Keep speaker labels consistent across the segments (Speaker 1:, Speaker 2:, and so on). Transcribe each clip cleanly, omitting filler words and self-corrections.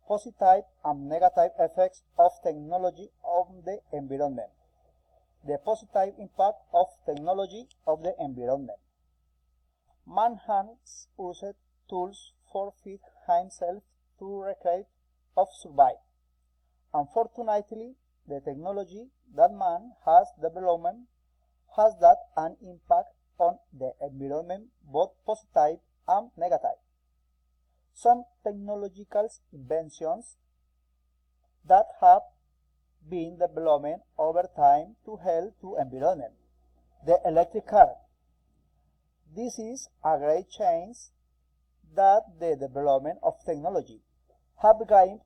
Speaker 1: positive and negative effects of technology on the environment. The positive impact of technology on the environment. Man has used tools for feed himself to recreate or survive. Unfortunately, the technology that man has developed has that an impact on the environment, both positive and negative. Some technological inventions that have been developed over time to help the environment. The electric car. This is a great change that the development of technology have given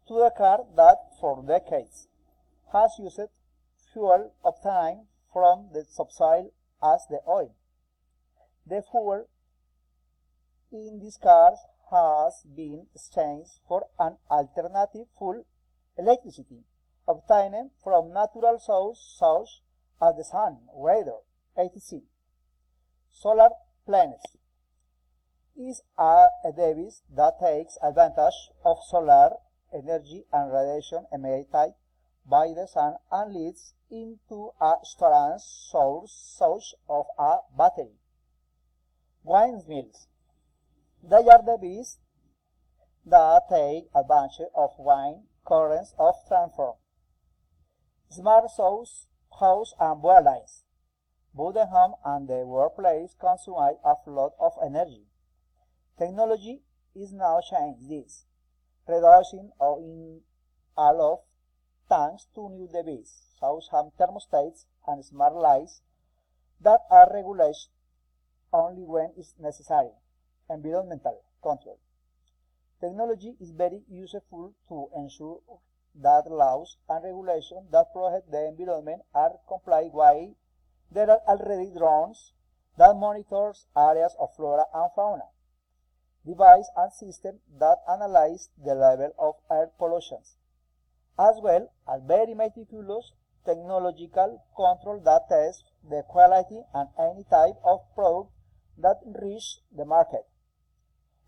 Speaker 1: to the car that for decades has used fuel obtained from the subsoil as the oil. The fuel in these cars has been exchanged for an alternative fuel, electricity, obtained from natural sources such as the sun, weather, etc. Solar planets is a device that takes advantage of solar energy and radiation emitted by the sun and leads into a storage source such as a battery. Windmills. They are devices that take advantage of wind currents of transform. Smart house and boiler lines. Both the home and the workplace consume a lot of energy. Technology is now changing this, reducing in a lot thanks to new devices, such as thermostats and smart lights that are regulated only when it's necessary. Environmental control. Technology is very useful to ensure that laws and regulations that protect the environment are complied with. There are already drones that monitor areas of flora and fauna, devices and systems that analyze the level of air pollution, as well as very meticulous technological control that tests the quality and any type of product that reach the market.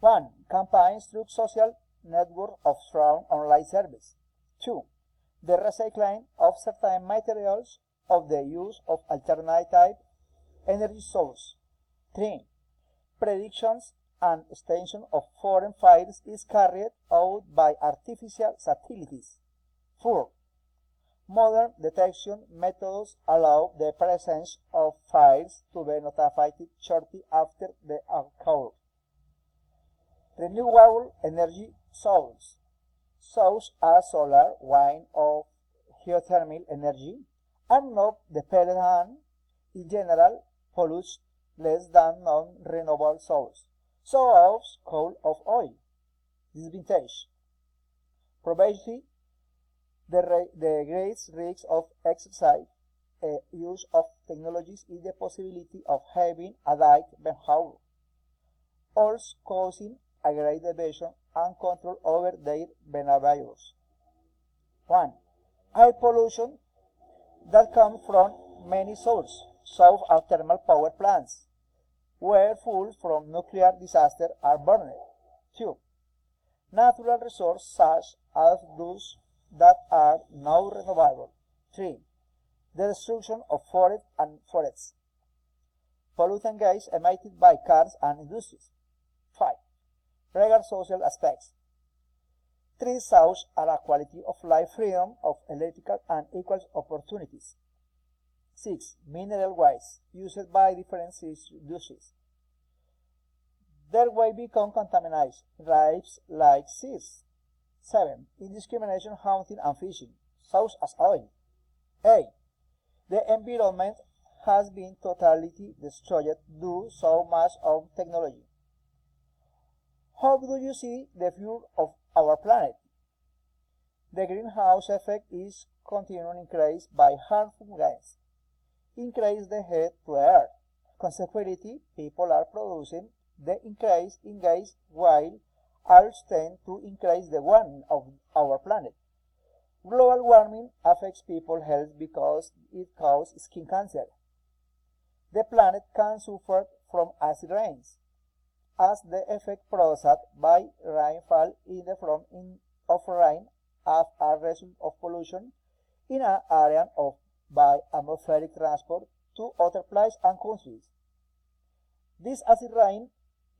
Speaker 1: 1. Campaigns through social network of strong online service. 2. The recycling of certain materials of the use of alternative energy source. 3. Predictions and extension of foreign fires is carried out by artificial satellites. 4. Modern detection methods allow the presence of fires to be notified shortly after the occur. Renewable energy sources, such as solar, wind, or geothermal energy, are not dependent on, in general, pollute less than non-renewable sources, such as coal or oil. Disadvantage. Probably, the greatest risk of excessive use of technologies is the possibility of having addictive behavior, also causing a great deviation and control over their behaviors. 1. Air pollution that comes from many sources, such as thermal power plants, where fuel from nuclear disasters are burned. 2. Natural resources such as those that are now renewable. 3. The destruction of forests and forests. Pollutant gases emitted by cars and industries. 5. Regard social aspects. 3 such are a quality of life, freedom of electrical and equal opportunities. 6. Mineral waste used by different industries. Their way become contaminated, rives like seas. 7. Indiscrimination hunting and fishing, such as oil. 8. The environment has been totally destroyed due so much of technology. How do you see the future of our planet? The greenhouse effect is continuing increase by harmful gases. Increase the heat to Earth. Consequently, people are producing the increase in gas while also tend to increase the warming of our planet. Global warming affects people's health because it causes skin cancer. The planet can suffer from acid rains, as the effect produced by rainfall from of rain as a result of pollution in an area of by atmospheric transport to other places and countries. This acid rain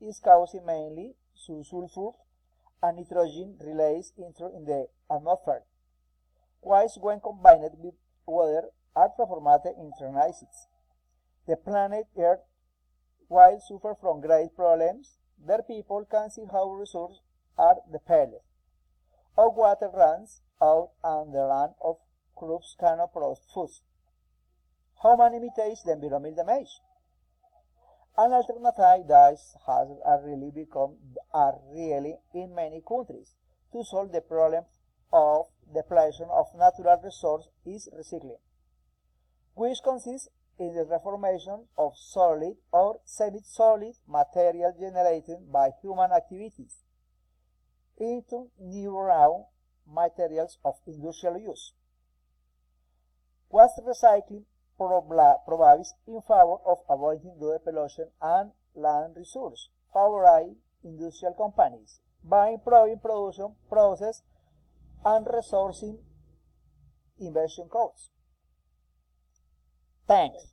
Speaker 1: is caused mainly through sulfur and nitrogen released into in the atmosphere, which when combined with water are transformed into acids. The planet Earth, while suffering from great problems, their people can see how resources are depleted, how water runs out and the land of crops cannot produce food, how man imitates the environmental damage. An alternative that has become a really in many countries to solve the problem of depletion of natural resources is recycling, which consists in the transformation of solid or semi-solid material generated by human activities into new raw materials of industrial use. Waste recycling provides in favor of avoiding the pollution and land resource, favoring industrial companies by improving production process and resourcing invention costs. Thanks.